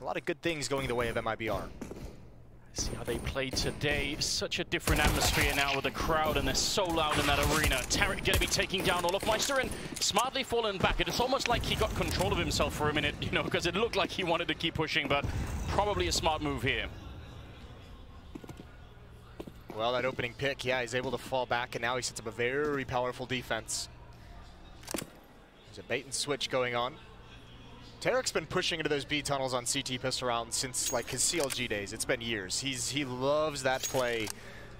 A lot of good things going the way of MIBR. See how they played today. Such a different atmosphere now with the crowd, and they're so loud in that arena. Tarek going to be taking down Olofmeister and smartly falling back. It's almost like he got control of himself for a minute, you know, because it looked like he wanted to keep pushing, but probably a smart move here. Well, that opening pick, yeah, he's able to fall back, and now he sets up a very powerful defense. There's a bait and switch going on. Tarek's been pushing into those B tunnels on CT pistol rounds since like his CLG days. It's been years. He loves that play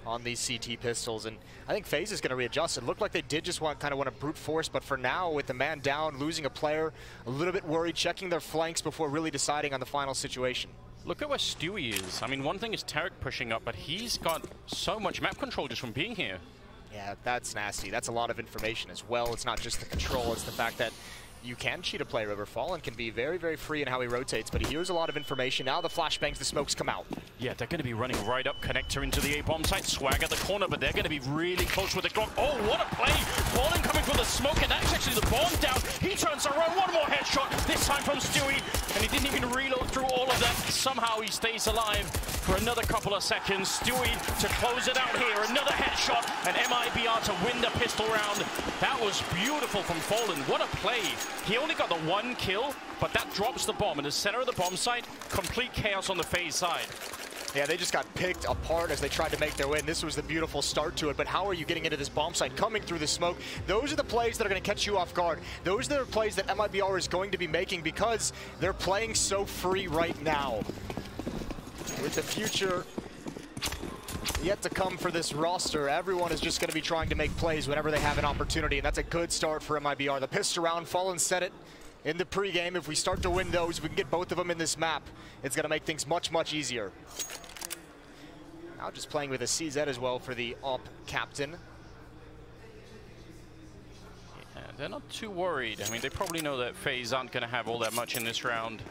on these CT pistols, and I think Faze is going to readjust. It looked like they did just kind of want to brute force, but for now, with the man down, losing a player, a little bit worried, checking their flanks before really deciding on the final situation. Look at where Stewie is. I mean, one thing is Tarek pushing up, but he's got so much map control just from being here. Yeah, that's nasty. That's a lot of information as well. It's not just the control, it's the fact that you can cheat a player over Fallen, can be very, very free in how he rotates, but he hears a lot of information. Now the flashbangs, the smokes come out. Yeah, they're going to be running right up connector into the A-bomb site. Swag at the corner, but they're going to be really close with the Glock. Oh, what a play! Fallen coming from the smoke, and that's actually the bomb down. He turns around, one more headshot, this time from Stewie, and he didn't even reload through all of that. Somehow he stays alive for another couple of seconds. Stewie to close it out here, another headshot, and MIBR to win the pistol round. That was beautiful from Fallen. What a play! He only got the one kill, but that drops the bomb in the center of the bomb site. Complete chaos on the Faze side. Yeah, they just got picked apart as they tried to make their win. This was the beautiful start to it, but how are you getting into this bomb site, coming through the smoke? Those are the plays that are going to catch you off guard. Those are the plays that MIBR is going to be making because they're playing so free right now. With the future yet to come for this roster, everyone is just going to be trying to make plays whenever they have an opportunity, and that's a good start for MIBR. The pistol round, Fallen said it in the pregame. If we start to win those, we can get both of them in this map. It's going to make things much, much easier. Now just playing with a CZ as well for the op captain. Yeah, they're not too worried. I mean, they probably know that Faze aren't going to have all that much in this round.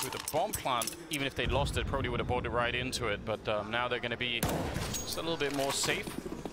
With a bomb plant, even if they lost it, probably would have bought it right into it. But now they're going to be just a little bit more safe.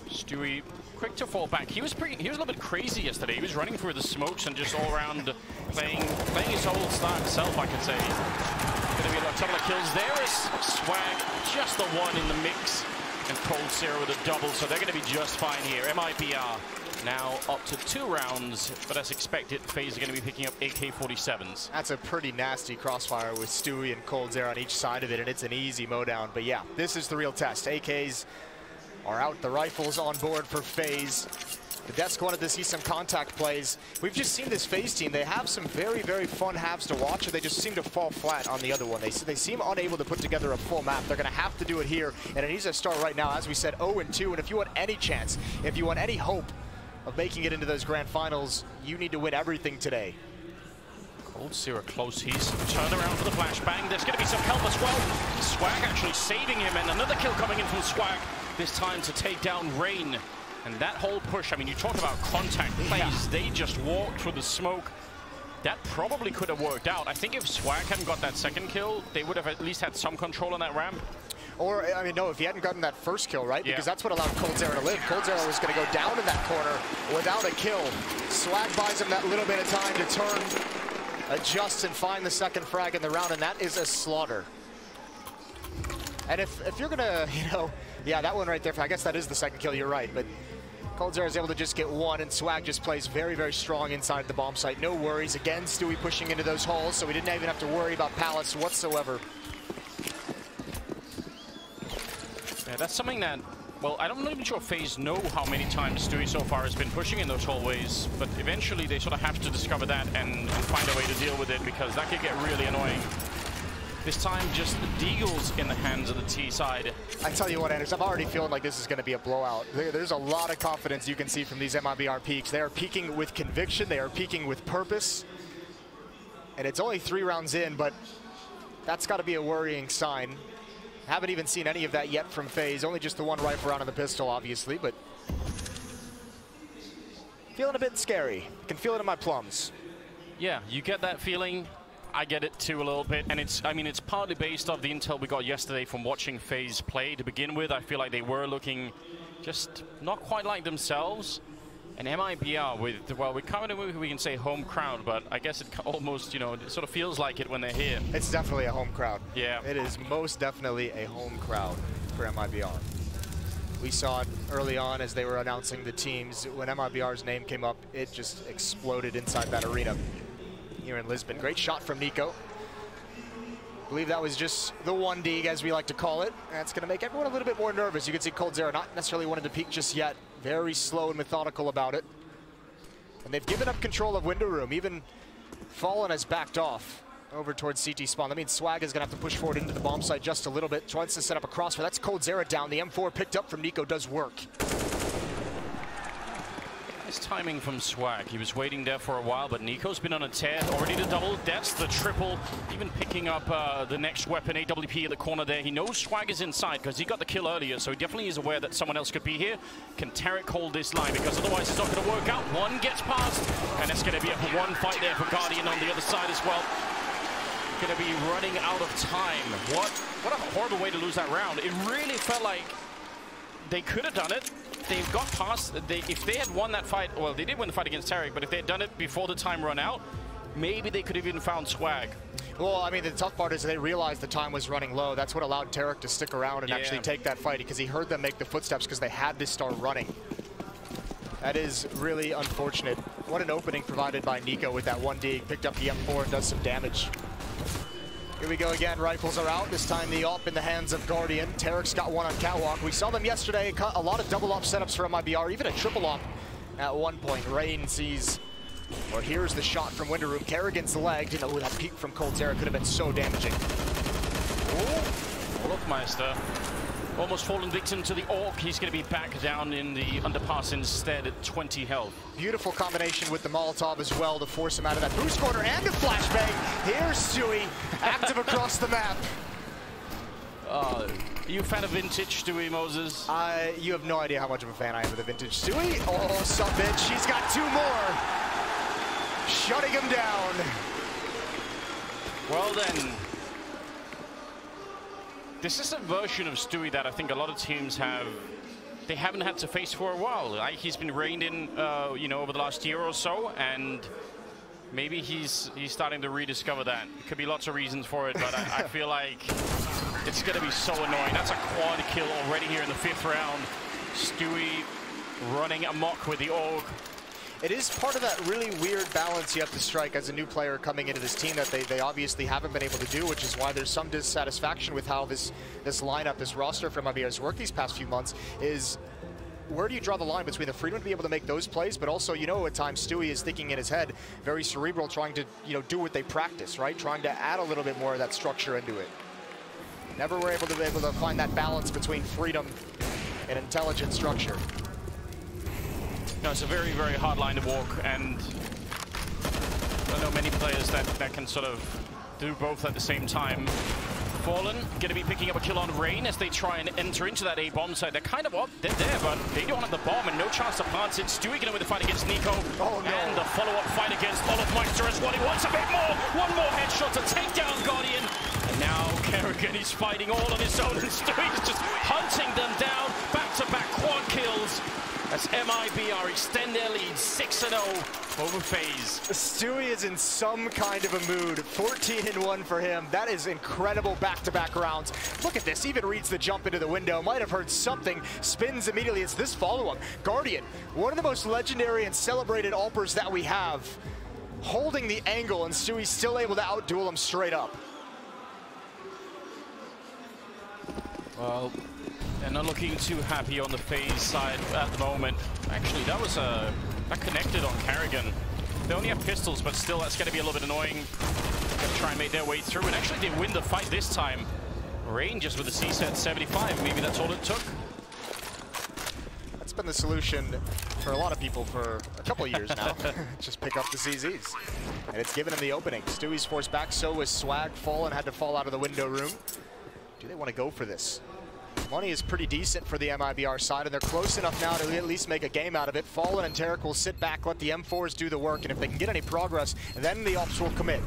Stewie quick to fall back. He was a little bit crazy yesterday. He was running through the smokes and just all around playing his old style self, I could say. Going to be a couple of kills. There is Swag, just the one in the mix, and Cold Zero with a double, so they're going to be just fine here. MIBR now up to 2 rounds, but as expected, Faze are going to be picking up AK-47s. That's a pretty nasty crossfire with Stewie and Cold Zero on each side of it, and it's an easy mowdown. But yeah, this is the real test. AKs are out, the rifles on board for Faze. The desk wanted to see some contact plays. We've just seen this Faze team. They have some very, very fun halves to watch, and they just seem to fall flat on the other one. They seem unable to put together a full map. They're going to have to do it here, and it needs to start right now. As we said, 0-2, and if you want any chance, if you want any hope of making it into those grand finals, you need to win everything today. Cold Zero close. He's turned around for the flashbang. There's going to be some help as well. Swag actually saving him, and another kill coming in from Swag, this time to take down Rain. And that whole push, I mean, you talk about contact plays, yeah. They just walked through the smoke. That probably could have worked out. I think if Swag hadn't got that second kill, they would have at least had some control on that ramp. Or, I mean, no, if he hadn't gotten that first kill, right? Yeah. Because that's what allowed Cold Zero to live. Cold Zero was going to go down in that corner without a kill. Swag buys him that little bit of time to turn, adjust, and find the second frag in the round, and that is a slaughter. And if you're going to, you know, yeah, that one right there, I guess that is the second kill, you're right, but Cold Zero is able to just get one, and Swag just plays very, very strong inside the bomb site. No worries. Again, Stewie pushing into those holes, so we didn't even have to worry about pallets whatsoever. Yeah, that's something that, well, I'm not even sure Faze know how many times Stewie so far has been pushing in those hallways, but eventually they sort of have to discover that and find a way to deal with it, because that could get really annoying. This time, just the Deagles in the hands of the T side. I tell you what, Anders, I'm already feeling like this is going to be a blowout. There's a lot of confidence you can see from these MIBR peaks. They are peaking with conviction. They are peaking with purpose. And it's only 3 rounds in, but that's got to be a worrying sign. Haven't even seen any of that yet from Faze. Only just the one rifle round on the pistol, obviously, but feeling a bit scary. Can feel it in my plums. Yeah, you get that feeling. I get it too a little bit, and it's partly based off the intel we got yesterday from watching Faze play to begin with. I feel like they were looking just not quite like themselves, And MIBR with, well, we can say home crowd, but I guess it almost, you know, it sort of feels like it when they're here. It's definitely a home crowd. Yeah. It is most definitely a home crowd for MIBR. We saw it early on as they were announcing the teams. When MIBR's name came up, it just exploded inside that arena here in Lisbon. Great shot from Nico. I believe that was just the 1D, as we like to call it. That's going to make everyone a little bit more nervous. You can see coldzera not necessarily wanting to peek just yet. Very slow and methodical about it. And they've given up control of window room. Even Fallen has backed off over towards CT spawn. That means Swag is going to have to push forward into the bomb site just a little bit. Tries to set up a crossfire. That's coldzera down. The M4 picked up from Nico does work. Nice timing from Swag. He was waiting there for a while, but Nico's been on a tear. Already the double, that's the triple. Even picking up the next weapon, AWP in the corner there. He knows Swag is inside because he got the kill earlier, so he definitely is aware that someone else could be here. Can Tarek hold this line? Because otherwise it's not going to work out. One gets past, and it's going to be a one fight there for Guardian on the other side as well. Going to be running out of time. What a horrible way to lose that round. It really felt like they could have done it. They've got past. If they had won that fight, well, they did win the fight against Tarek, but if they had done it before the time run out, maybe they could have even found Swag. Well, I mean, the tough part is they realized the time was running low. That's what allowed Tarek to stick around and actually take that fight, because he heard them make the footsteps because they had to start running. That is really unfortunate. What an opening provided by Nico with that 1D. Picked up the M4 and does some damage. Here we go again. Rifles are out. This time the AWP in the hands of Guardian. Tarek's got one on Catwalk. We saw them yesterday. A lot of double AWP setups for MIBR, even a triple AWP at one point. Rain sees, or here's the shot from window room. Kerrigan's legged. Oh, that peek from coldzera could have been so damaging. Wolfmeister almost fallen victim to the AWP. He's going to be back down in the underpass instead at 20 health. Beautiful combination with the Molotov as well to force him out of that boost corner and a flashbang. Here's Stewie, active across the map. Are you a fan of vintage Stewie, Moses? You have no idea how much of a fan I am of the vintage Stewie. Oh, some bitch. He's got two more. Shutting him down. Well then. This is a version of Stewie that I think a lot of teams haven't had to face for a while. He's been reined in, you know, over the last year or so, and maybe he's starting to rediscover that. Could be lots of reasons for it, but I feel like it's going to be so annoying. That's a quad kill already here in the 5th round. Stewie running amok with the AUG. It is part of that really weird balance you have to strike as a new player coming into this team that they obviously haven't been able to do, which is why there's some dissatisfaction with how this lineup, this roster from MIBR has worked these past few months. Is where do you draw the line between the freedom to be able to make those plays, but also, you know, at times Stewie is thinking in his head, very cerebral, trying to, you know, do what they practice, right? Trying to add a little bit more of that structure into it. Never were able to find that balance between freedom and intelligent structure. No, it's a very, very hard line to walk, and I don't know many players that can sort of do both at the same time. Fallen going to be picking up a kill on Rain as they try and enter into that A-bomb site. They're kind of up, they're there, but they don't have the bomb and no chance to plant it. Stewie going to win the fight against Nico. Oh, no. And the follow-up fight against Olofmeister as well. He wants a bit more. One more headshot to take down Guardian. And now Kerrigan is fighting all on his own, and Stewie's just hunting them down. Back-to-back quad kills. As MIBR extend their lead 6-0 over Faze. Stewie is in some kind of a mood. 14-1 for him. That is incredible back-to-back rounds. Look at this. Even reads the jump into the window. Might have heard something. Spins immediately. It's this follow-up. Guardian, one of the most legendary and celebrated AWPers that we have, holding the angle, and Stewie's still able to outduel him straight up. Well, they're not looking too happy on the Faze side at the moment. Actually, that connected on Kerrigan. They only have pistols, but still, that's going to be a little bit annoying. Going to try and make their way through, and actually they win the fight this time. Rain just with a C-set 75. Maybe that's all it took. That's been the solution for a lot of people for a couple of years now. Just pick up the CZs. And it's given him the opening. Stewie's forced back, so was Swag. Fallen had to fall out of the window room. Do they want to go for this? Money is pretty decent for the MIBR side, and they're close enough now to at least make a game out of it. Fallen and Tarek will sit back, let the M4s do the work, and if they can get any progress, then the AWPs will commit.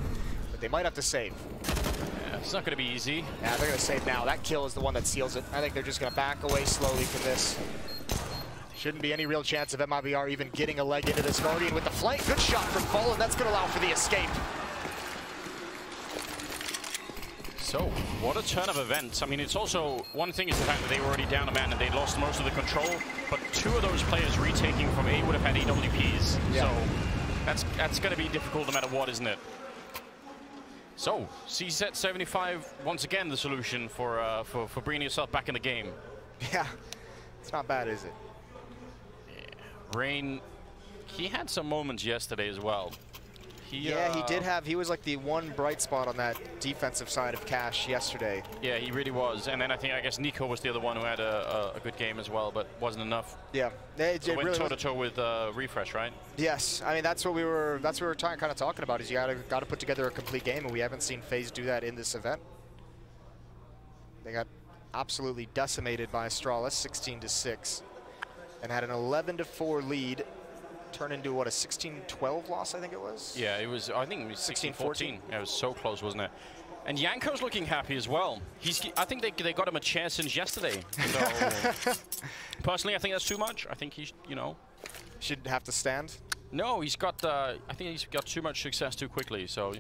But they might have to save. Yeah, it's not going to be easy. Yeah, they're going to save now. That kill is the one that seals it. I think they're just going to back away slowly from this. Shouldn't be any real chance of MIBR even getting a leg into this. Guardian with the flank. Good shot from Fallen. That's going to allow for the escape. So, what a turn of events. I mean, it's also, one thing is the fact that they were already down a man and they lost most of the control, but 2 of those players retaking from A would have had AWPs. Yeah. So, that's going to be difficult no matter what, isn't it? So, CZ 75, once again, the solution for bringing yourself back in the game. Yeah, it's not bad, is it? Yeah. Rain, he had some moments yesterday as well. He did have, he was like the one bright spot on that defensive side of Cash yesterday. Yeah, he really was. And then I guess Nico was the other one who had a good game as well, but wasn't enough. Yeah. So went toe-to-toe with Refresh, right? Yes. I mean, that's what we were kind of talking about, is you got to put together a complete game, and we haven't seen FaZe do that in this event. They got absolutely decimated by Astralis, 16-6, and had an 11-4 lead. Turn into what, a 16-12 loss, I think it was? Yeah, it was, I think it was 16-14. Yeah, it was so close, wasn't it? And Yanko's looking happy as well. I think they got him a chair since yesterday. So, personally, I think that's too much. I think he, shouldn't have to stand. No, he's got, I think he's got too much success too quickly. So,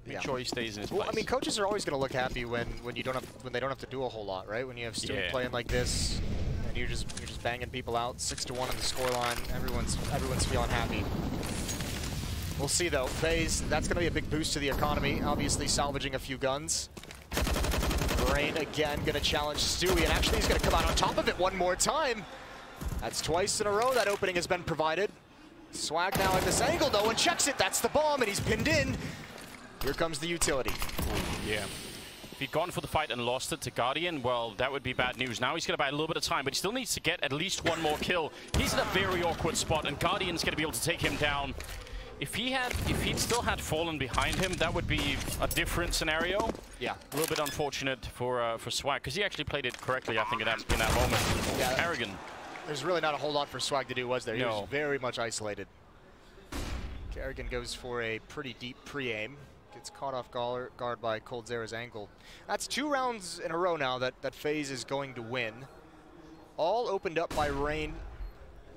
make sure he stays in his place. I mean, coaches are always going to look happy when they don't have to do a whole lot, right? When you have Stu playing like this, and you're just banging people out, 6-1 on the scoreline. Everyone's feeling happy. We'll see though. Faze, that's going to be a big boost to the economy. Obviously, salvaging a few guns. Rain again going to challenge Stewie, and actually he's going to come out on top of it one more time. That's twice in a row that opening has been provided. Swag now at this angle, no one checks it. That's the bomb, and he's pinned in. Here comes the utility. Yeah. If he'd gone for the fight and lost it to Guardian, well, that would be bad news. Now he's going to buy a little bit of time, but he still needs to get at least one more kill. He's in a very awkward spot, and Guardian's going to be able to take him down. If he'd still had Fallen behind him, that would be a different scenario. Yeah. A little bit unfortunate for Swag, because he actually played it correctly, I think, in that moment. Yeah. Kerrigan. There's really not a whole lot for Swag to do, was there? He was very much isolated. Kerrigan goes for a pretty deep pre-aim. Gets caught off guard by coldzera's angle. That's 2 rounds in a row now that FaZe is going to win. All opened up by Rain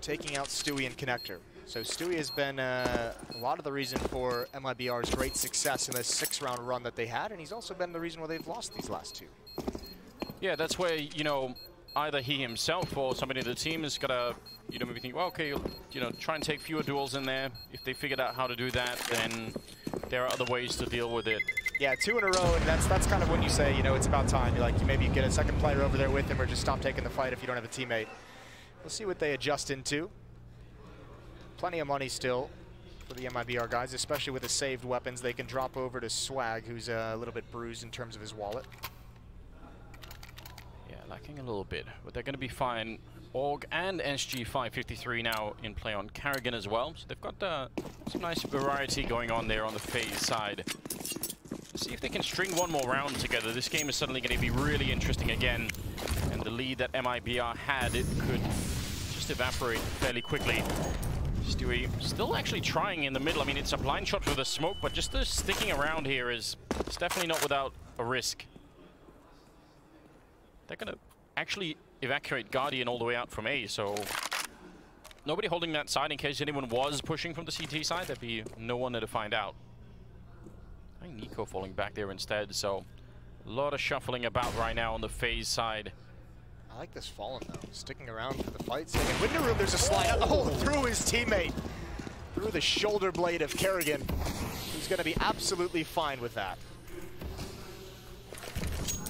taking out Stewie and Connector. So Stewie has been a lot of the reason for MIBR's great success in this 6-round run that they had, and he's also been the reason why they've lost these last 2. Yeah, that's where, either he himself or somebody in the team is gonna, maybe think, well, okay, try and take fewer duels in there. If they figured out how to do that, then there are other ways to deal with it. Yeah, 2 in a row, and that's kind of when you say, it's about time. Maybe you get a second player over there with him, or just stop taking the fight if you don't have a teammate. We'll see what they adjust into. Plenty of money still for the MIBR guys, especially with the saved weapons. They can drop over to Swag, who's a little bit bruised in terms of his wallet. Yeah, lacking a little bit, but they're going to be fine. Org and SG553 now in play on Kerrigan as well. So they've got some nice variety going on there on the FaZe side. Let's see if they can string one more round together. This game is suddenly going to be really interesting again. And the lead that MIBR had, it could just evaporate fairly quickly. Stewie still actually trying in the middle. I mean, it's a blind shot with a smoke, but just the sticking around here it's definitely not without a risk. They're going to actually evacuate Guardian all the way out from A, so nobody holding that side in case anyone was pushing from the CT side. There'd be no one there to find out. I think Nico falling back there instead, so a lot of shuffling about right now on the FaZe side. I like this Fallen, though. Sticking around for the fight. In window room, there's a slide out. Oh, through his teammate. Through the shoulder blade of Kerrigan, who's going to be absolutely fine with that.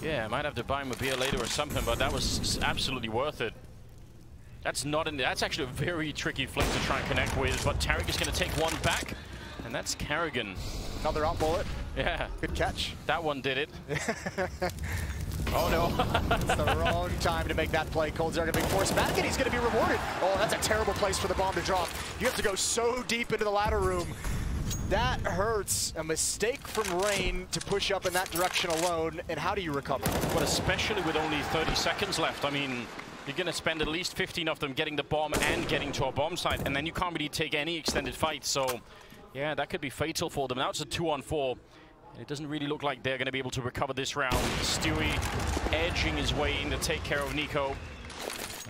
Yeah, I might have to buy him a beer later or something, but that was absolutely worth it. That's actually a very tricky flick to try and connect with, but Tarek is going to take one back, and that's Kerrigan. Another out bullet. Yeah. Good catch. That one did it. Oh no. It's the wrong time to make that play. coldzera going to be forced back, and he's going to be rewarded. Oh, that's a terrible place for the bomb to drop. You have to go so deep into the ladder room. That hurts. A mistake from Rain to push up in that direction alone, and how do you recover? But especially with only 30 seconds left. I mean, you're going to spend at least 15 of them getting the bomb and getting to a bomb site, and then you can't really take any extended fight. So, yeah, that could be fatal for them. Now it's a 2-on-4. And it doesn't really look like they're going to be able to recover this round. Stewie edging his way in to take care of Nico.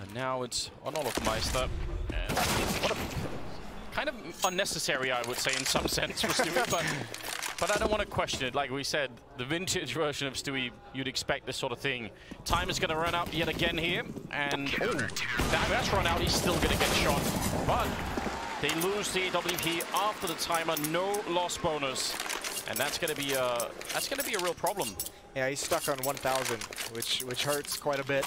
And now it's on Olofmeister. And what a kind of unnecessary, I would say, in some sense for Stewie, but I don't want to question it. Like we said, the vintage version of Stewie, you'd expect this sort of thing. Time is going to run out yet again here, and that's run out. He's still going to get shot, but they lose the AWP after the timer. No loss bonus, and that's going to be a real problem. Yeah, he's stuck on 1,000, which hurts quite a bit.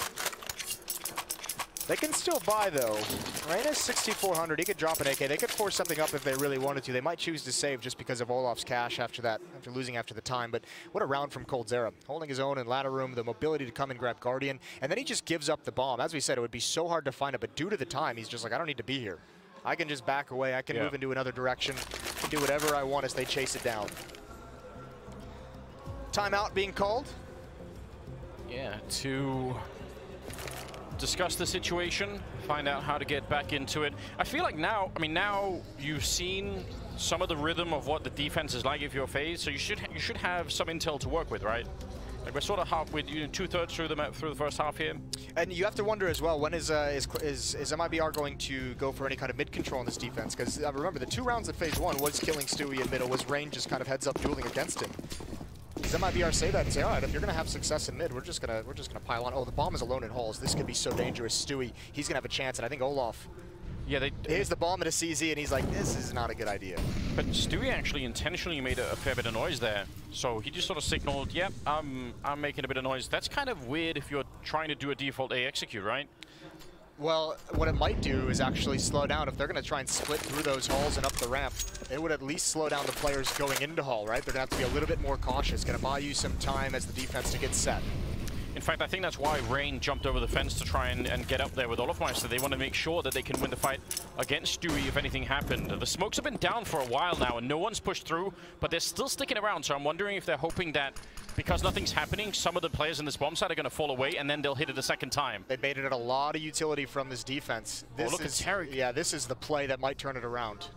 They can still buy, though. Reyna's 6,400. He could drop an AK. They could force something up if they really wanted to. They might choose to save just because of Olof's cash after that, after losing after the time. But what a round from coldzera. Holding his own in ladder room, the mobility to come and grab Guardian, and then he just gives up the bomb. As we said, it would be so hard to find it, but due to the time, he's just like, I don't need to be here. I can just back away. I can move into another direction. I can do whatever I want as they chase it down. Timeout being called. Yeah, to discuss the situation, find out how to get back into it. I feel like now, I mean, now you've seen some of the rhythm of what the defense is like if you're Faze, so you should have some intel to work with, right? Like we're sort of half with 2/3 through the first half here. And you have to wonder as well, when is MIBR going to go for any kind of mid control in this defense? Because remember, the 2 rounds at Phase 1 was killing Stewie in middle, was Rain just kind of heads up dueling against him. Does MIBR say that and say, all right, if you're going to have success in mid, we're just gonna pile on. Oh, the bomb is alone in halls. This could be so dangerous. Stewie, he's going to have a chance, and I think Olof. Yeah, here's the bomb at a CZ, and he's like, this is not a good idea. But Stewie actually intentionally made a fair bit of noise there. So he just sort of signaled, yep, I'm making a bit of noise. That's kind of weird if you're trying to do a default A execute, right? Well, what it might do is actually slow down. If they're going to try and split through those halls and up the ramp, it would at least slow down the players going into hall, right? They're going to have to be a little bit more cautious. Going to buy you some time as the defense to get set. In fact, I think that's why Rain jumped over the fence to try and get up there with Olofmeister. They want to make sure that they can win the fight against Stewie if anything happened. The smokes have been down for a while now, and no one's pushed through, but they're still sticking around. So I'm wondering if they're hoping that because nothing's happening, some of the players in this bomb site are going to fall away, and then they'll hit it a second time. They baited a lot of utility from this defense. This look at Tarek. Yeah, this is the play that might turn it around.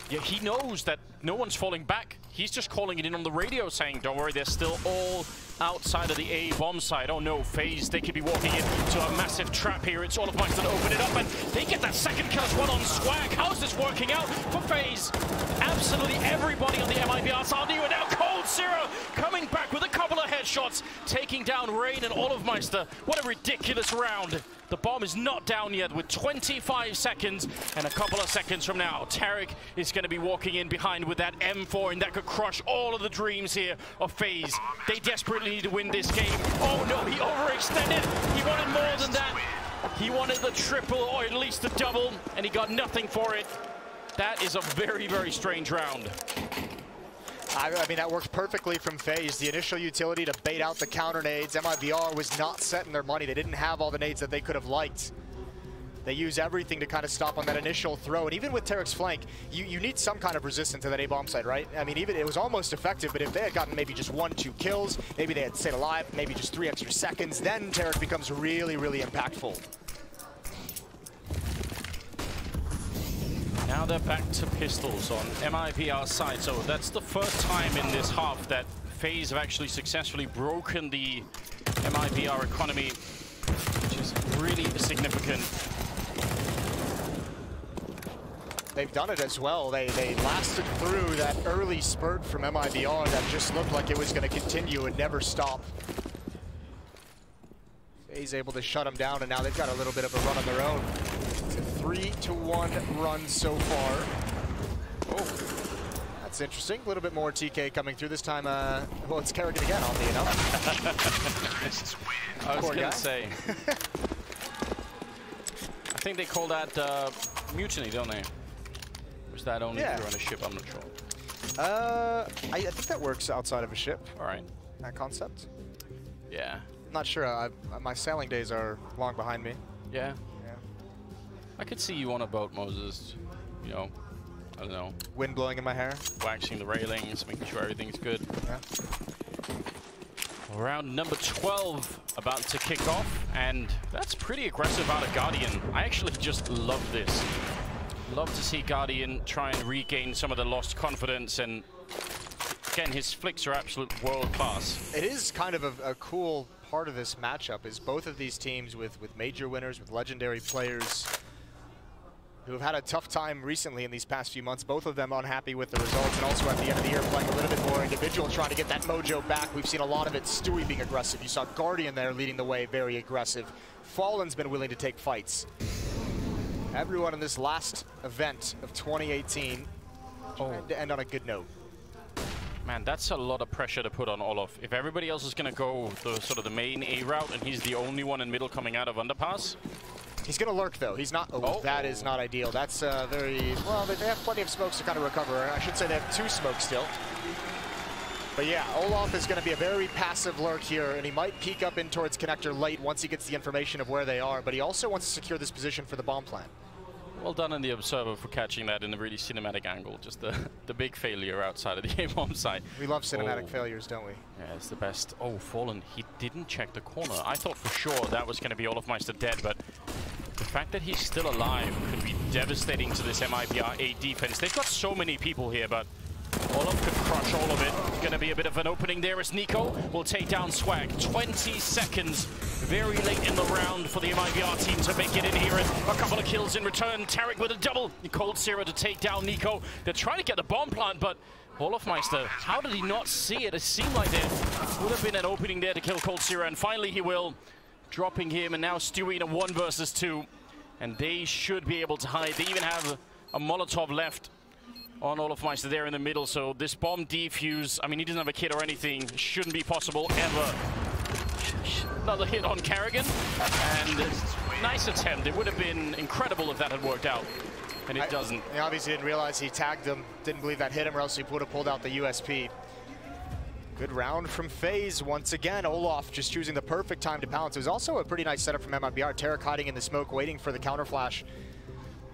Yeah, he knows that no one's falling back. He's just calling it in on the radio saying, don't worry, they're still all outside of the A bomb site. Oh no, Faze, they could be walking into a massive trap here. It's Olofmeister to open it up, and they get that second kill as well on Swag. How's this working out for Faze? Absolutely everybody on the MIBR side knew it. Now coldzera coming back with a couple of headshots, taking down Rain and Olofmeister. What a ridiculous round. The bomb is not down yet with 25 seconds, and a couple of seconds from now, Tarek is going to be walking in behind with that M4, and that could crush all of the dreams here of Faze. They desperately need to win this game. Oh no, he overextended. He wanted more than that. He wanted the triple or at least the double, and he got nothing for it. That is a very, very strange round. I mean, that worked perfectly from Faze. The initial utility to bait out the counter nades. MIBR was not setting their money. They didn't have all the nades that they could have liked. They use everything to kind of stop on that initial throw. And even with Tarek's flank, you need some kind of resistance to that A-bomb side, right? I mean, even it was almost effective, but if they had gotten maybe just 1-2 kills, maybe they had stayed alive, maybe just 3 extra seconds, then Tarek becomes really, really impactful. Now they're back to pistols on MIBR's side, so that's the first time in this half that Faze have actually successfully broken the MIBR economy, which is really significant. They've done it as well. They lasted through that early spurt from MIBR that just looked like it was going to continue and never stop. Faze able to shut them down, and now they've got a little bit of a run on their own. It's a 3-1 run so far. Oh, that's interesting. A little bit more TK coming through this time. Well, it's Kerrigan again, oddly enough. This is weird. I was going to say. I think they call that mutiny, don't they? Or is that only if you're on a ship? I'm not sure. I think that works outside of a ship. All right. That concept. Yeah. Not sure. My sailing days are long behind me. Yeah. I could see you on a boat, Moses. You know, I don't know. Wind blowing in my hair. Waxing the railings, making sure everything's good. Yeah. Round number 12 about to kick off, and that's pretty aggressive out of Guardian. I actually just love this. Love to see Guardian try and regain some of the lost confidence, and Again, his flicks are absolute world class. It is kind of a cool part of this matchup is both of these teams with major winners, with legendary players who have had a tough time recently in these past few months. Both of them unhappy with the results, and also at the end of the year playing a little bit more individual, trying to get that mojo back. We've seen a lot of it. Stewie being aggressive. You saw Guardian there leading the way, very aggressive. Fallen's been willing to take fights. Everyone in this last event of 2018 trying to end on a good note. Man, that's a lot of pressure to put on Olof. If everybody else is going to go the sort of the main A route and he's the only one in middle coming out of underpass. He's going to lurk, though. He's not... Oh, that is not ideal. That's very... Well, they have plenty of smokes to kind of recover. I should say they have 2 smokes still. But yeah, Olof is going to be a very passive lurk here, and he might peek up in towards connector late once he gets the information of where they are, but he also wants to secure this position for the bomb plant. Well done on the Observer for catching that in a really cinematic angle. Just the big failure outside of the A-bomb site. We love cinematic failures, don't we? Yeah, it's the best. Oh, Fallen, he didn't check the corner. I thought for sure that was going to be Olofmeister dead, but the fact that he's still alive could be devastating to this MIBR A defense. They've got so many people here, but Olof could crush all of it. Going to be a bit of an opening there as Nico will take down Swag. 20 seconds, very late in the round for the MIBR team to make it in here. And a couple of kills in return. Tarek with a double. Cold Zero to take down Nico. They're trying to get the bomb plant, but Olofmeister, how did he not see it? It seemed like there would have been an opening there to kill Cold Zero, and finally he will. Dropping him, and now Stewie in a 1 versus 2. And they should be able to hide. They even have a Molotov left on Olofmeister there in the middle, so this bomb defuse, I mean, he doesn't have a kit or anything, shouldn't be possible ever. Another hit on Carrigan, and nice attempt. It would have been incredible if that had worked out, and it doesn't. He obviously didn't realize he tagged him, didn't believe that hit him, or else he would have pulled out the USP. Good round from Faze once again. Olof just choosing the perfect time to pounce. It was also a pretty nice setup from MIBR. Tarek hiding in the smoke, waiting for the counter flash.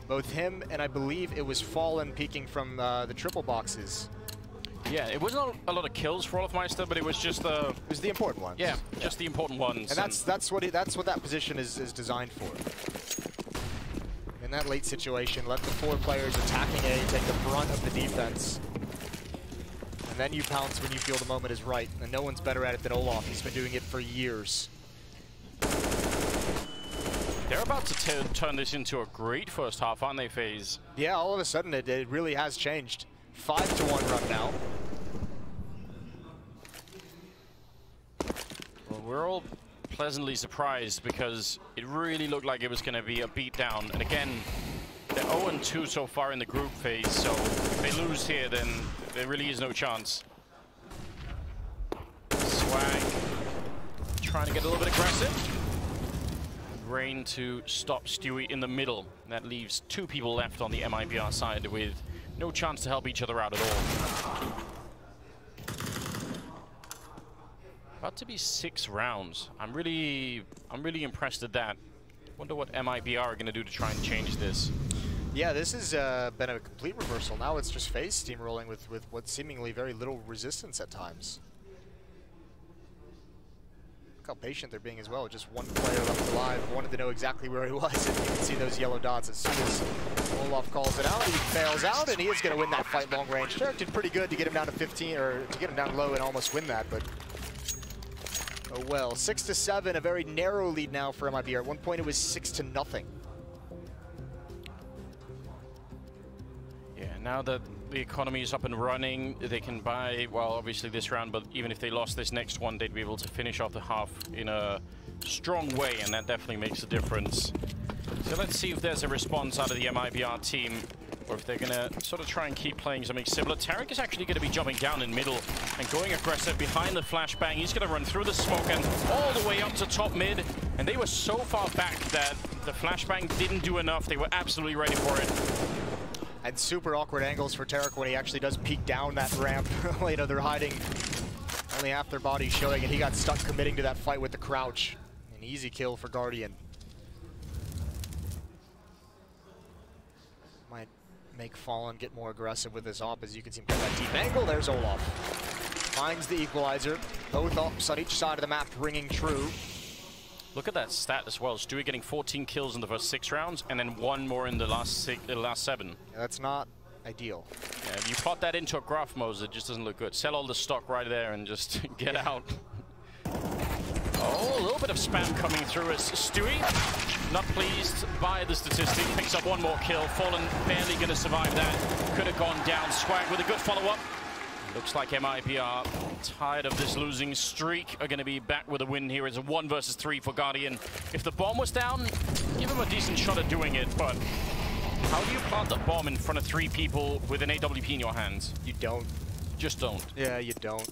Both him and I believe it was Fallen peeking from the triple boxes. Yeah, it wasn't a lot of kills for Olofmeister, but it was just the... It was the important ones. Yeah, just the important ones. And that's what that position is designed for. In that late situation, let the 4 players attacking A take the brunt of the defense. And then you pounce when you feel the moment is right. And no one's better at it than Olof. He's been doing it for years. They're about to turn this into a great first half, aren't they, Faze? Yeah, all of a sudden it really has changed. 5-1 run now. Well, we're all pleasantly surprised because it really looked like it was going to be a beatdown. And again, they're 0-2 so far in the group phase, so if they lose here, then there really is no chance. Swag trying to get a little bit aggressive. Rain to stop Stewie in the middle. That leaves 2 people left on the MIBR side with no chance to help each other out at all. About to be 6 rounds. I'm really impressed at that. Wonder what MIBR are going to do to try and change this. Yeah, this has been a complete reversal. Now it's just Faze steamrolling with what seemingly very little resistance at times. How patient they're being as well. Just 1 player left alive. Wanted to know exactly where he was, and you can see those yellow dots as soon as Olof calls it out. He fails out, and he is going to win that fight long range. Tarek did pretty good to get him down to 15, or to get him down low and almost win that, but oh well. 6-7, a very narrow lead now for MIBR. At one point it was 6-0. Yeah, now that the economy is up and running, they can buy, well, obviously this round, but even if they lost this next one, they'd be able to finish off the half in a strong way, and that definitely makes a difference. So let's see if there's a response out of the MIBR team, or if they're going to sort of try and keep playing something similar. Tarek is actually going to be jumping down in middle and going aggressive behind the flashbang. He's going to run through the smoke and all the way up to top mid, and they were so far back that the flashbang didn't do enough. They were absolutely ready for it. And super awkward angles for Tarek when he actually does peek down that ramp. You know, they're hiding only half their body showing, and he got stuck committing to that fight with the crouch. An easy kill for Guardian. Might make Fallen get more aggressive with this op, as you can see him get that deep angle. There's Olof. Finds the equalizer. Both ops on each side of the map ringing true. Look at that stat as well. Stewie getting 14 kills in the first 6 rounds, and then 1 more in the last 7. Yeah, that's not ideal. Yeah, if you plot that into a graph, Moses, it just doesn't look good. Sell all the stock right there and just get out. Oh, a little bit of spam coming through as Stewie, not pleased by the statistic, picks up one more kill. Fallen barely going to survive that. Could have gone down. Swag with a good follow-up. Looks like MIBR, tired of this losing streak, are going to be back with a win here. It's a 1 versus 3 for Guardian. If the bomb was down, give him a decent shot at doing it, but how do you plant the bomb in front of 3 people with an AWP in your hands? You don't. Just don't. Yeah, you don't.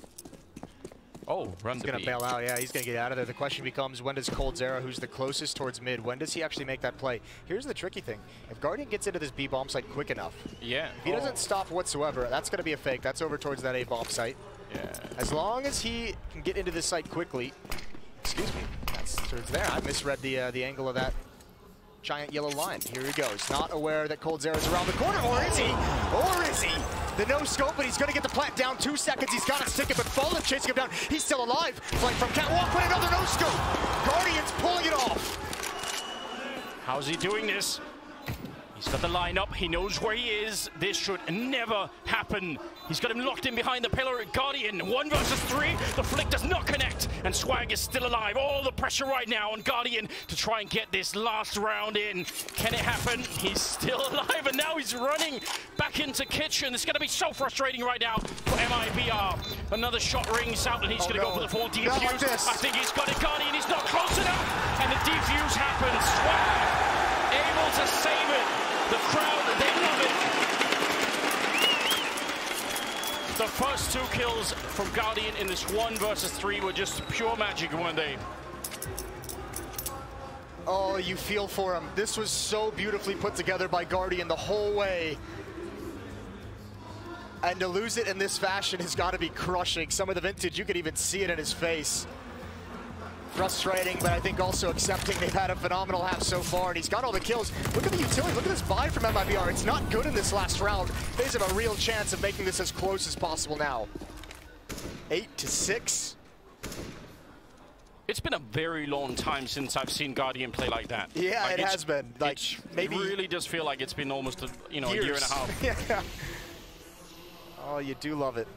Oh, run He's the going B. to bail out. Yeah, he's going to get out of there. The question becomes, when does coldzera, who's the closest towards mid, when does he actually make that play? Here's the tricky thing. If Guardian gets into this B bomb site quick enough, yeah. if he doesn't stop whatsoever, that's going to be a fake. That's over towards that A bomb site. Yeah. As long as he can get into this site quickly, excuse me, that's towards there. I misread the angle of that giant yellow line. Here he goes. Not aware that coldzera is around the corner, or is he? Or is he? The no scope, but he's going to get the plant down. 2 seconds. He's got to stick it, but Fallen chasing him down. He's still alive. Flank from Catwalk, but another no scope. Guardian's pulling it off. How's he doing this? He's got the lineup. He knows where he is. This should never happen. He's got him locked in behind the pillar. Guardian, 1 versus 3. The flick does not connect, and Swag is still alive. All the pressure right now on Guardian to try and get this last round in. Can it happen? He's still alive, and now he's running back into kitchen. It's going to be so frustrating right now for MIBR. Another shot rings out, and he's going to go for the full defuse. I think he's got it. Guardian, he's not close enough, and the defuse happens. Swag able to save it. The crowd, they love it. The first 2 kills from Guardian in this 1 versus 3 were just pure magic, weren't they? Oh, you feel for him. This was so beautifully put together by Guardian the whole way. And to lose it in this fashion has got to be crushing. Some of the vintage, you could even see it in his face. Frustrating, but I think also accepting they've had a phenomenal half so far, and he's got all the kills. Look at the utility, look at this buy from MIBR. It's not good in this last round. They have a real chance of making this as close as possible now. 8-6. It's been a very long time since I've seen Guardian play like that. Yeah, like it has been. Like maybe it really does feel like it's been almost a, a year and a half. Yeah. Oh, you do love it.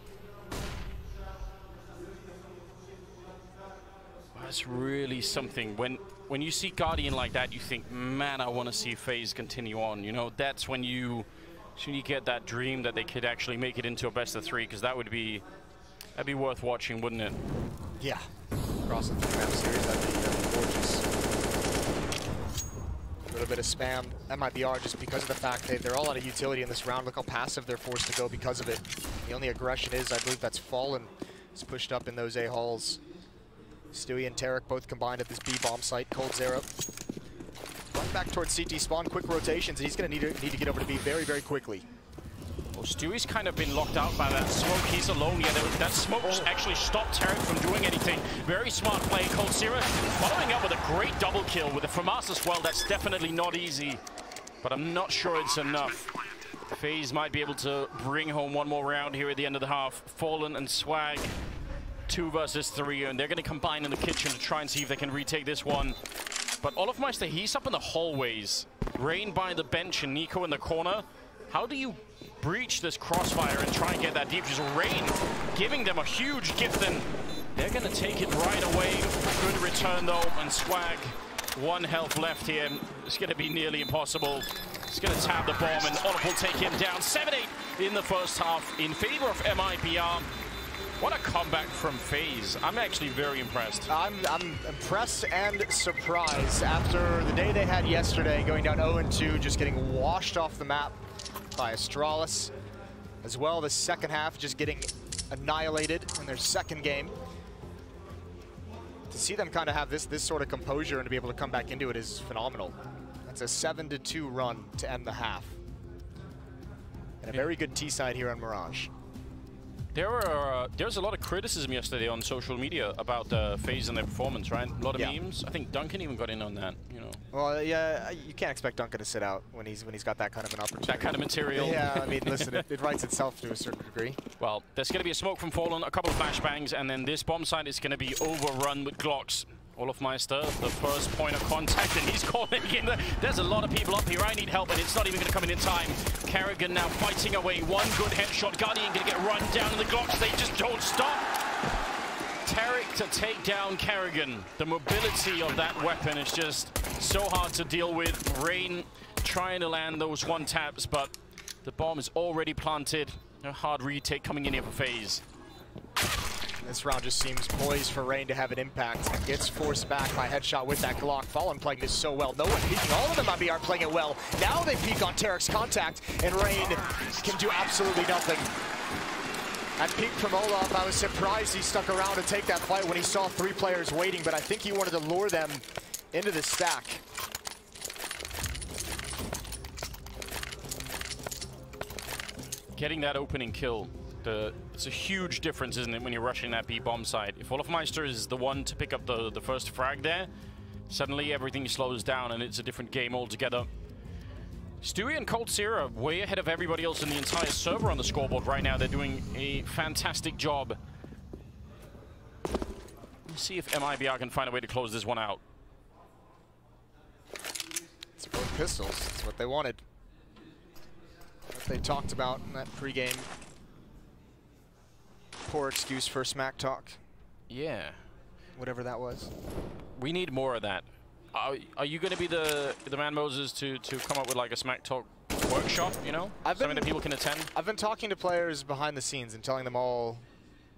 That's really something. When you see Guardian like that, you think, man, I want to see Faze continue on. You know, that's when you get that dream that they could actually make it into a best of 3, because that'd be worth watching, wouldn't it? Yeah. Across the 3-map series, that'd be gorgeous. A little bit of spam. MIBR, just because of the fact they're all out of utility in this round. Look how passive they're forced to go because of it. The only aggression is, I believe that's Fallen. It's pushed up in those A-halls. Stewie and Tarek both combined at this B bomb site. coldzera going back towards CT spawn. Quick rotations, and he's going to need to get over to B very, very quickly. Well, Stewie's kind of been locked out by that smoke. He's alone. Yeah, that smoke actually stopped Tarek from doing anything. Very smart play. coldzera following up with a great double kill with the FAMAS as well. That's definitely not easy, but I'm not sure it's enough. Faze might be able to bring home 1 more round here at the end of the half. Fallen and Swag, 2 versus 3, and they're going to combine in the kitchen to try and see if they can retake this one. But Olofmeister, he's up in the hallways. Rain by the bench and Nico in the corner. How do you breach this crossfire and try and get that defuse? Rain giving them a huge gift, and they're going to take it right away. Good return, though, and Swag, 1 health left here. It's going to be nearly impossible. He's going to tab the bomb, and Olof will take him down. 7-8 in the first half in favor of MIBR. What a comeback from Faze. I'm actually very impressed. I'm impressed and surprised after the day they had yesterday, going down 0-2, just getting washed off the map by Astralis. As well, the second half just getting annihilated in their second game. To see them kind of have this sort of composure and to be able to come back into it is phenomenal. That's a 7-2 run to end the half. And a very good T-side here on Mirage. There's a lot of criticism yesterday on social media about Faze and their performance, right? A lot of memes. I think Duncan even got in on that, you know. Well, yeah, you can't expect Duncan to sit out when he's got that kind of an opportunity. That kind of material. Yeah, I mean, listen, it writes itself to a certain degree. Well, there's going to be a smoke from Fallen, a couple of flashbangs, and then this bomb site is going to be overrun with Glocks. Olofmeister, the first point of contact, and he's calling in. There's a lot of people up here. I need help, and it's not even going to come in time. Karrigan now fighting away. One good headshot. Guardian going to get run down in the Glocks. They just don't stop. Tarek to take down Karrigan. The mobility of that weapon is just so hard to deal with. Rain trying to land those one taps, but the bomb is already planted. A hard retake coming in here for Faze. This round just seems poised for Rain to have an impact. Gets forced back by headshot with that Glock. Fallen playing this so well. No one peeking. All of them MIBR playing it well. Now they peek on Tarek's contact, and Rain can do absolutely nothing. That peek from Olaf, I was surprised he stuck around to take that fight when he saw 3 players waiting, but I think he wanted to lure them into the stack. Getting that opening kill, it's a huge difference, isn't it, when you're rushing that B-bomb site. If Olofmeister is the one to pick up the first frag there, suddenly everything slows down and it's a different game altogether. Stewie and Cold Sear are way ahead of everybody else in the entire server on the scoreboard right now. They're doing a fantastic job. Let's see if MIBR can find a way to close this one out. It's both pistols. That's what they wanted. What they talked about in that pregame. Poor excuse for smack talk. Yeah. Whatever that was. We need more of that. Are you going to be the man, Moses, to come up with like a smack talk workshop, you know? Something that people can attend? I've been talking to players behind the scenes and telling them all,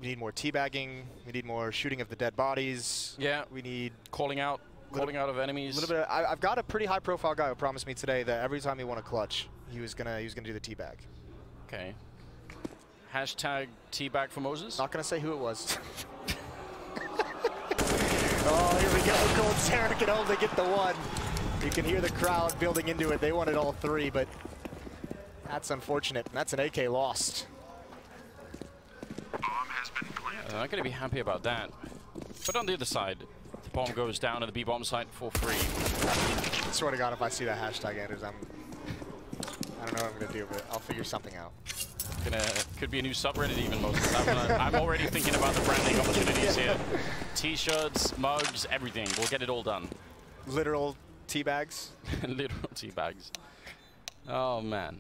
we need more teabagging, we need more shooting of the dead bodies. Yeah. We need calling out of enemies. A little bit. I've got a pretty high profile guy who promised me today that every time he won a clutch, he was gonna do the teabag. Okay. Hashtag teabag for Moses? Not gonna say who it was. Oh, here we go. Cold Sarah can only get the one. You can hear the crowd building into it. They wanted all 3, but that's unfortunate. That's an AK lost. I'm not going to be happy about that. But on the other side, the bomb goes down at the B-bomb site for free. I swear to God, if I see that hashtag, Anders, I don't know what I'm going to do, but I'll figure something out. Could be a new subreddit even, Moses. I'm already thinking about the branding opportunities here. T-shirts, mugs, everything. We'll get it all done. Literal tea bags? Literal tea bags. Oh, man.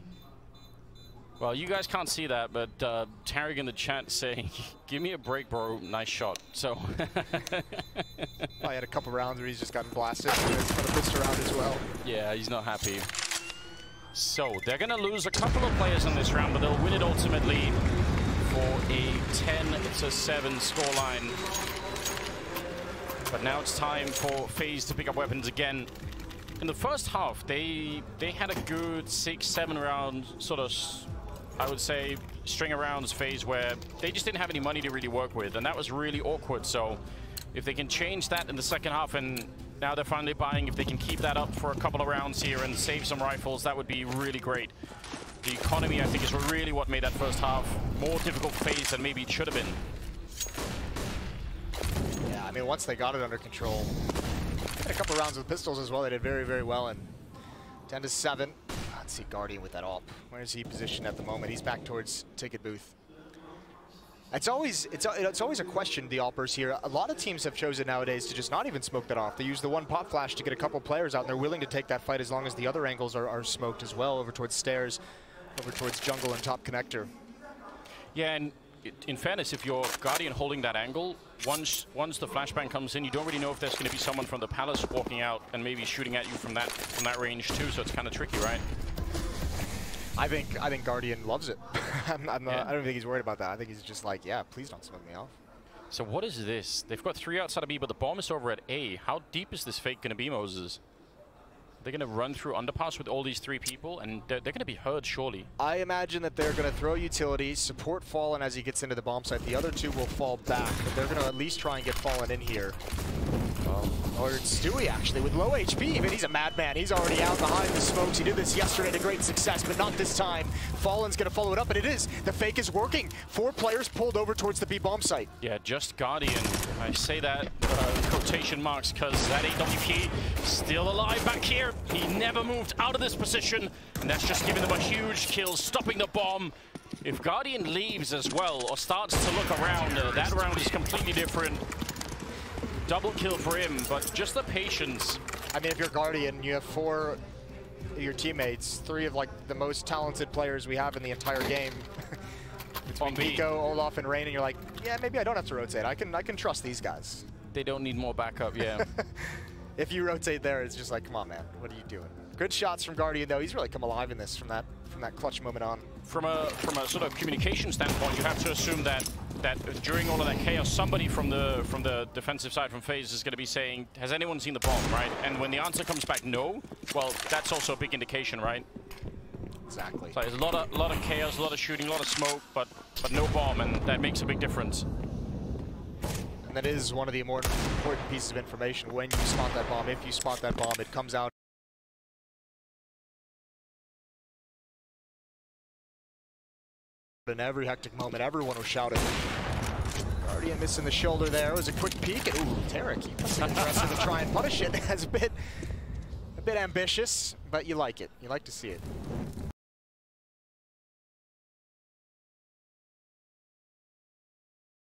Well, you guys can't see that, but Tarek in the chat saying, give me a break, bro. Nice shot. So. I had a couple rounds where he's just gotten blasted. He's got a pistol round as well. Yeah, he's not happy. So, they're going to lose a couple of players in this round, but they'll win it ultimately for a 10-7 scoreline. But now it's time for Faze to pick up weapons again. In the first half, they had a good 6-7 round sort of, I would say, string of rounds phase where they just didn't have any money to really work with, and that was really awkward. So, if they can change that in the second half, and now they're finally buying, if they can keep that up for a couple of rounds here and save some rifles, that would be really great. The economy, I think, is really what made that first half more difficult phase than maybe it should have been. Yeah, I mean, once they got it under control, had a couple rounds with pistols as well. They did very, very well. And 10-7. Let's see Guardian with that AWP. Where is he positioned at the moment? He's back towards ticket booth. It's always a question, the AWPers here. A lot of teams have chosen nowadays to just not even smoke that off. They use the one pop flash to get a couple players out, and they're willing to take that fight as long as the other angles are smoked as well, over towards stairs, over towards jungle and top connector. Yeah, and in fairness, if you're Guardian holding that angle, once the flashbang comes in, you don't really know if there's going to be someone from the palace walking out and maybe shooting at you from that range too. So it's kind of tricky, right? I think Guardian loves it. I don't think he's worried about that. I think he's just like, yeah, please don't smoke me off. So what is this? They've got 3 outside of B, but the bomb is over at A. How deep is this fake going to be, Moses? They're going to run through underpass with all these 3 people, and they're going to be heard, surely. I imagine that they're going to throw utility, support Fallen as he gets into the bomb site. The other 2 will fall back, but they're going to at least try and get Fallen in here. Or it's Stewie, actually, with low HP, but he's a madman. He's already out behind the smokes. He did this yesterday to great success, but not this time. Fallen's going to follow it up, and it is. The fake is working. 4 players pulled over towards the B bomb site. Yeah, just Guardian. I say that quotation marks because that AWP still alive back here. He never moved out of this position, and that's just giving them a huge kill, stopping the bomb. If Guardian leaves as well, or starts to look around, that round is completely different. double kill for him, but just the patience. I mean, if you're Guardian, you have 4 of your teammates, 3 of like the most talented players we have in the entire game. Between Nico, Olaf, and Rain, and you're like, yeah, maybe I don't have to rotate. I can trust these guys. They don't need more backup, yeah. If you rotate there, it's just like, come on, man, what are you doing? Good shots from Guardian, though. He's really come alive in this from that clutch moment on. From a sort of communication standpoint, you have to assume that during all of that chaos, somebody from the defensive side from Faze is going to be saying, "Has anyone seen the bomb?" Right? And when the answer comes back no, well, that's also a big indication, right? Exactly. So there's a lot of chaos, a lot of shooting, a lot of smoke, but no bomb, and that makes a big difference. And that is one of the more important pieces of information. When you spot that bomb, if you spot that bomb, it comes out. In every hectic moment, everyone was shouting. Guardian missing the shoulder there. It was a quick peek. And, ooh, Tarek, he was interested to try and punish it. That's a bit ambitious, but you like it. You like to see it.